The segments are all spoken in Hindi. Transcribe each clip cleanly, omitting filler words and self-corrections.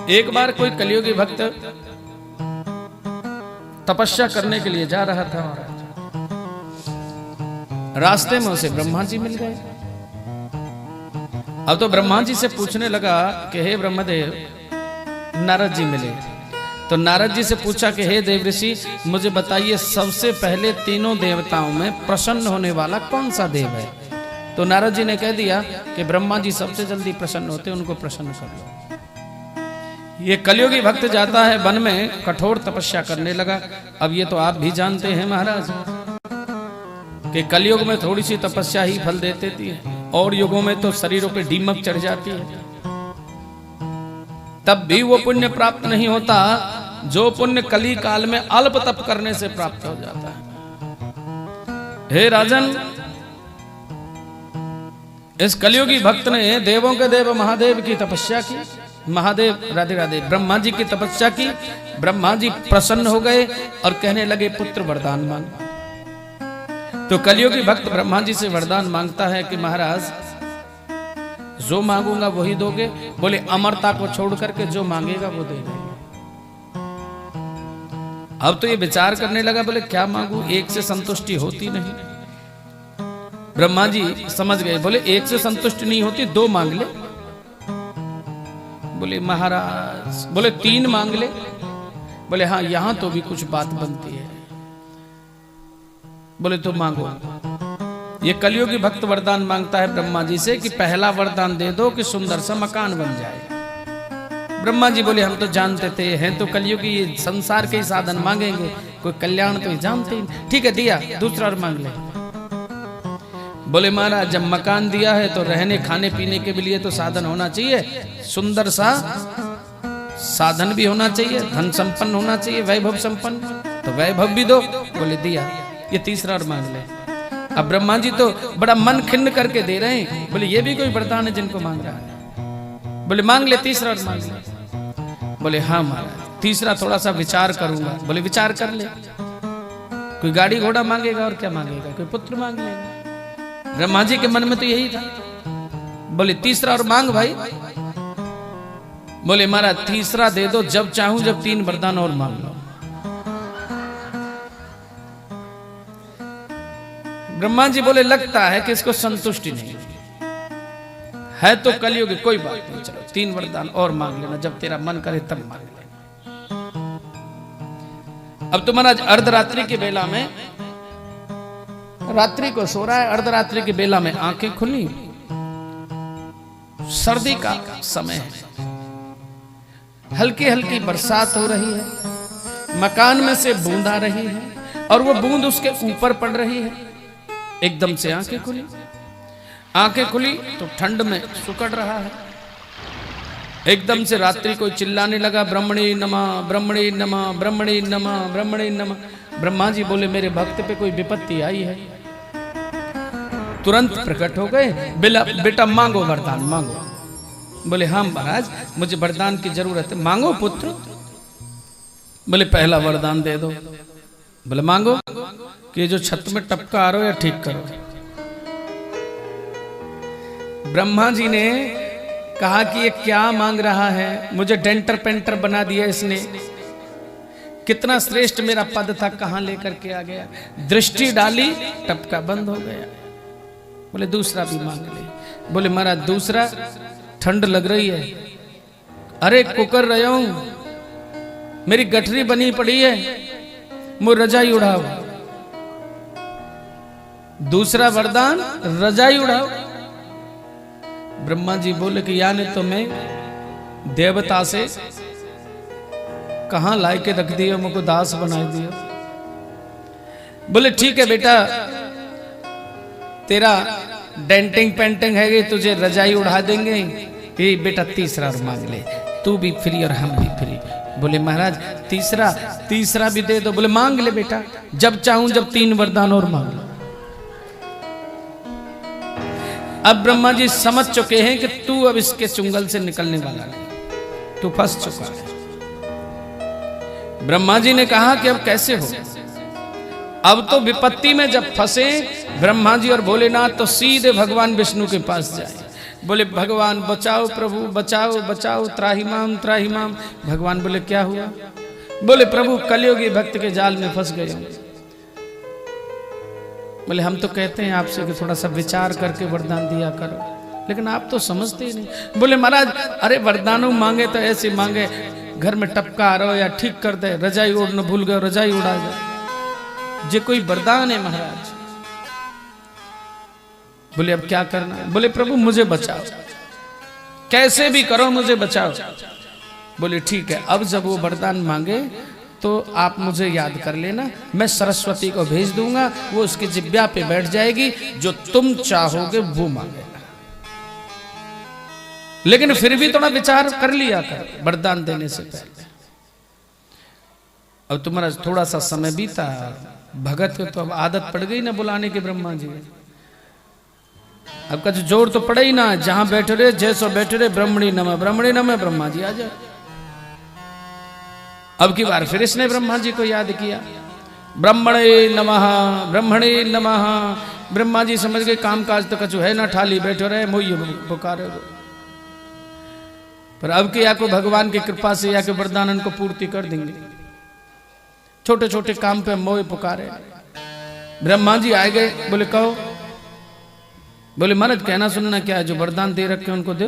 एक बार कोई कलियुगी भक्त तपस्या करने के लिए जा रहा था महाराज। रास्ते में उसे ब्रह्मा जी मिल गए। अब तो ब्रह्मा जी से पूछने लगा कि हे ब्रह्मदेव, नारद जी मिले। तो नारद जी से पूछा कि हे देवऋषि, मुझे बताइए सबसे पहले तीनों देवताओं में प्रसन्न होने वाला कौन सा देव है? तो नारद जी ने कह दिया कि ब्रह्मा जी सबसे जल्दी प्रसन्न होते, उनको प्रसन्न कर लो। ये कलियुगी भक्त जाता है वन में, कठोर तपस्या करने लगा। अब ये तो आप भी जानते हैं महाराज कि कलयुग में थोड़ी सी तपस्या ही फल दे देती है, और युगों में तो शरीरों पे दीमक चढ़ जाती है, तब भी वो पुण्य प्राप्त नहीं होता जो पुण्य कली काल में अल्प तप करने से प्राप्त हो जाता है। हे राजन, इस कलियुगी भक्त ने देवों के देव महादेव की तपस्या की। महादेव, राधे राधे, ब्रह्मा जी की तपस्या की। ब्रह्मा जी प्रसन्न हो गए और कहने लगे पुत्र वरदान मांग। तो कलियुगी भक्त ब्रह्मा जी से वरदान मांगता है कि महाराज जो मांगूंगा वही दोगे? बोले अमरता को छोड़ करके जो मांगेगा वो दे देंगे। अब तो ये विचार करने लगा, बोले क्या मांगू, एक से संतुष्टि होती नहीं। ब्रह्मा जी समझ गए, बोले एक से संतुष्टि नहीं होती, दो मांग ले। बोले महाराज, बोले तीन मांग ले। बोले हाँ, यहां तो भी कुछ बात बनती है। बोले तो मांगो। ये कलियुगी भक्त वरदान मांगता है ब्रह्मा जी से कि पहला वरदान दे दो कि सुंदर सा मकान बन जाए। ब्रह्मा जी बोले हम तो जानते थे, हैं तो कलियुगी, संसार के ही साधन मांगेंगे, कोई कल्याण तो जानते ही। ठीक है, दिया, दूसरा और मांग ले। बोले महाराज, जब मकान दिया है तो रहने खाने पीने के लिए तो साधन होना चाहिए, सुंदर सा साधन भी होना चाहिए, धन संपन्न होना चाहिए, वैभव संपन्न, तो वैभव भी दो। बोले दिया, ये तीसरा और मांग ले। अब ब्रह्मा जी तो बड़ा मन खिन्न करके दे रहे हैं। बोले ये भी कोई वरदान है जिनको मांग रहा है? बोले मांग ले, तीसरा और मांग ले। बोले हाँ महाराज, तीसरा थोड़ा सा विचार करूंगा। बोले विचार कर ले। कोई गाड़ी घोड़ा मांगेगा और क्या मांगेगा, कोई पुत्र मांग लेगा। ब्रह्मा जी के मन में तो यही था। बोले तीसरा और मांग भाई। बोले महाराज तीसरा दे दो, जब चाहूं जब तीन वरदान और मांग लो। ब्रह्मा जी बोले लगता है कि इसको संतुष्टि नहीं है, तो कलियुग, कोई बात नहीं, चलो तीन वरदान और मांग लेना, जब तेरा मन करे तब मांग लेना। अब तो महाराज अर्धरात्रि की बेला में, रात्रि को सो रहा है, अर्धरात्रि की बेला में आंखें खुली, सर्दी का समय है, हल्की हल्की बरसात हो रही है, मकान में से बूंद आ रही है और वो बूंद उसके ऊपर पड़ रही है। एकदम से आंखें खुली, आंखें खुली तो ठंड में सुकड़ रहा है। एकदम से रात्रि कोई चिल्लाने लगा, ब्रह्मणे नमः, ब्रह्मणे नमः, ब्रह्मणे नमः, ब्रह्मणे नमः। ब्रह्मा जी बोले मेरे भक्त पे कोई विपत्ति आई है। तुरंत प्रकट हो गए, बेटा मांगो वरदान, मांगो। बोले हाँ महाराज, मुझे वरदान की जरूरत है, मांगो पुत्र। बोले पहला वरदान दे दो। बोले मांगो कि जो छत में टपका आ रहा हो या ठीक करो। ब्रह्मा जी ने कहा कि ये क्या मांग रहा है, मुझे डेंटर पेंटर बना दिया इसने, कितना श्रेष्ठ मेरा पद था, कहां लेकर के आ गया। दृष्टि डाली, टपका बंद हो गया। बोले दूसरा भी मांग ले। बोले महाराज दूसरा, ठंड लग रही है, अरे कुकर रहा हूं, मेरी गठरी बनी पड़ी है, मुझे रजाई उड़ाओ। दूसरा वरदान, रजाई उड़ाओ। ब्रह्मा जी बोले कि यानी तो मैं देवता से कहां लाए के रख दिया, मुझको दास बना दिया। बोले ठीक है बेटा, तेरा डेंटिंग पेंटिंग है, तुझे रजाई उड़ा देंगे। ये बेटा तीसरा और मांग ले, तू भी फ्री और हम भी फ्री। बोले महाराज तीसरा भी दे दो। बोले मांग ले बेटा, जब चाहूं जब तीन वरदान और मांग लो। अब ब्रह्मा जी समझ चुके हैं कि तू अब इसके चुंगल से निकलने वाला नहीं, तू फंस चुका है। ब्रह्मा जी ने कहा कि अब कैसे हो। अब तो विपत्ति में जब फंसे ब्रह्मा जी और भोलेनाथ तो सीधे भगवान विष्णु के पास जाए। बोले भगवान बचाओ प्रभु बचाओ बचाओ, त्राहिमाम त्राहिमाम। भगवान बोले क्या हुआ? बोले प्रभु कलियुगी भक्त के जाल में फंस गए। बोले हम तो कहते हैं आपसे कि थोड़ा सा विचार करके वरदान दिया करो, लेकिन आप तो समझते ही नहीं। बोले महाराज अरे वरदानों मांगे तो ऐसे मांगे, घर में टपका आ रहा हो या ठीक कर दे, रजाई ओढ़ना भूल गए रजाई उड़ा जाए, जे कोई वरदान है महाराज। बोले अब क्या करना? बोले प्रभु मुझे बचाओ, कैसे भी करो मुझे बचाओ। बोले ठीक है, अब जब वो वरदान मांगे तो आप मुझे याद कर लेना, मैं सरस्वती को भेज दूंगा, वो उसकी जिब्या पे बैठ जाएगी, जो तुम चाहोगे वो मांगेगा। लेकिन फिर भी थोड़ा विचार कर लिया कर वरदान देने से पहले। अब तुम्हारा थोड़ा सा समय बीता, भगत को तो अब आदत पड़ गई ना बुलाने के ब्रह्मा जी। अब का जोर तो पड़े ही ना, जहां बैठे रहे जैसो बैठे रहे ब्रह्मणी नमः ब्रह्मा जी आ जाए। अब की बार फिर इसने ब्रह्मा जी को याद किया, ब्रह्मणे नमः ब्रह्मणे नमः। ब्रह्मा जी समझ गए काम काज तो कछु है ना, ठाली बैठे रहे मोई पुकारे। पर अब के या को भगवान की कृपा से या के वरदान उनको पूर्ति कर देंगे। छोटे छोटे काम पे मोह पुकारे। ब्रह्मा जी आए गए, बोले कहो। बोले महाराज कहना सुनना क्या है, जो वरदान दे रखे उनको दो।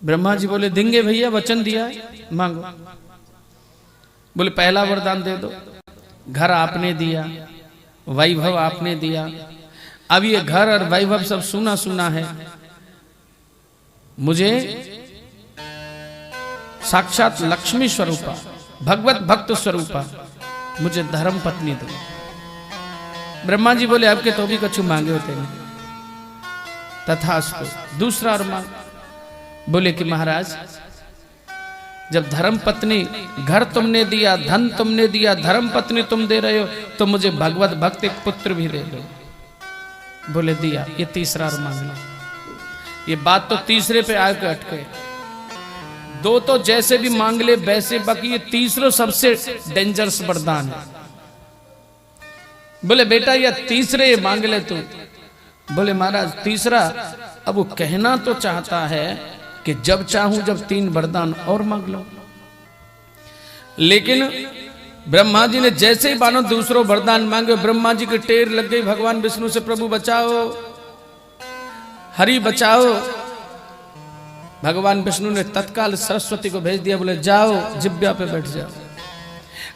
ब्रह्मा जी बोले देंगे भैया, वचन दिया है मांगो। बोले पहला वरदान दे दो, घर आपने दिया, वैभव आपने दिया, अब ये घर और वैभव सब सुना सुना है, मुझे साक्षात लक्ष्मी स्वरूपा भगवत भक्त स्वरूपा मुझे धर्म पत्नी दो। ब्रह्मा जी बोले आपके तो भी कछु मांगे होते नहीं, तथास्तु। दूसरा और मांग। बोले कि महाराज जब धर्म पत्नी, घर तुमने दिया, धन तुमने दिया, धर्म पत्नी तुम दे रहे हो, तो मुझे भगवत भक्त एक पुत्र भी दे दो। बोले दिया। ये तीसरा और मांग लो। ये बात तो तीसरे पे आके अटके। दो तो जैसे भी मांग ले वैसे, बाकी ये तीसरा सबसे डेंजरस वरदान है। बोले बेटा ये तीसरे मांग ले तू। बोले महाराज तीसरा, अब वो कहना तो चाहता है कि जब चाहूं जब 3 वरदान और मांग लो, लेकिन ब्रह्मा जी ने जैसे ही बानो दूसरो वरदान मांगे, ब्रह्मा जी की टेर लग गई भगवान विष्णु से, प्रभु बचाओ, हरि बचाओ। भगवान विष्णु ने तत्काल सरस्वती को भेज दिया, बोले जाओ जिब्या पे बैठ जाओ।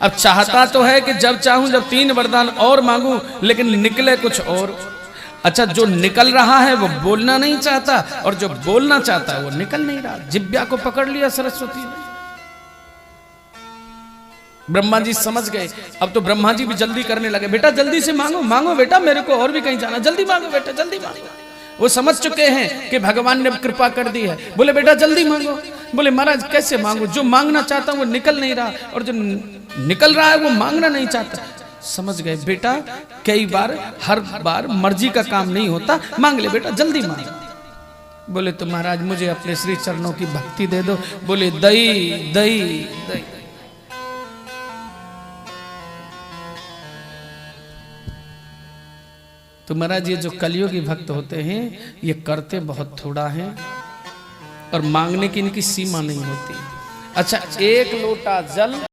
अब चाहता तो है कि जब चाहूं जब 3 वरदान और मांगूं, लेकिन निकले कुछ और। अच्छा, जो निकल रहा है वो बोलना नहीं चाहता, और जो बोलना चाहता है वो निकल नहीं रहा। जिब्या को पकड़ लिया सरस्वती ने। ब्रह्मा जी समझ गए। अब तो ब्रह्मा जी भी जल्दी करने लगे, बेटा जल्दी से मांगो मांगो बेटा, मेरे को और भी कहीं जाना, जल्दी मांगो बेटा जल्दी मांगो। वो समझ चुके हैं कि भगवान ने कृपा कर दी है। बोले बेटा जल्दी मांगो। बोले महाराज कैसे मांगू, जो मांगना चाहता हूं वो निकल नहीं रहा, और जो निकल रहा है वो मांगना नहीं चाहता। समझ गए बेटा, कई बार हर बार मर्जी का काम नहीं होता, मांग ले बेटा जल्दी मांग। बोले तो महाराज मुझे अपने श्री चरणों की भक्ति दे दो। बोले दई दई दई। तो महाराज ये जो कलियुगी भक्त होते हैं ये करते बहुत थोड़ा है, और मांगने की इनकी सीमा नहीं होती। अच्छा, 1 लोटा जल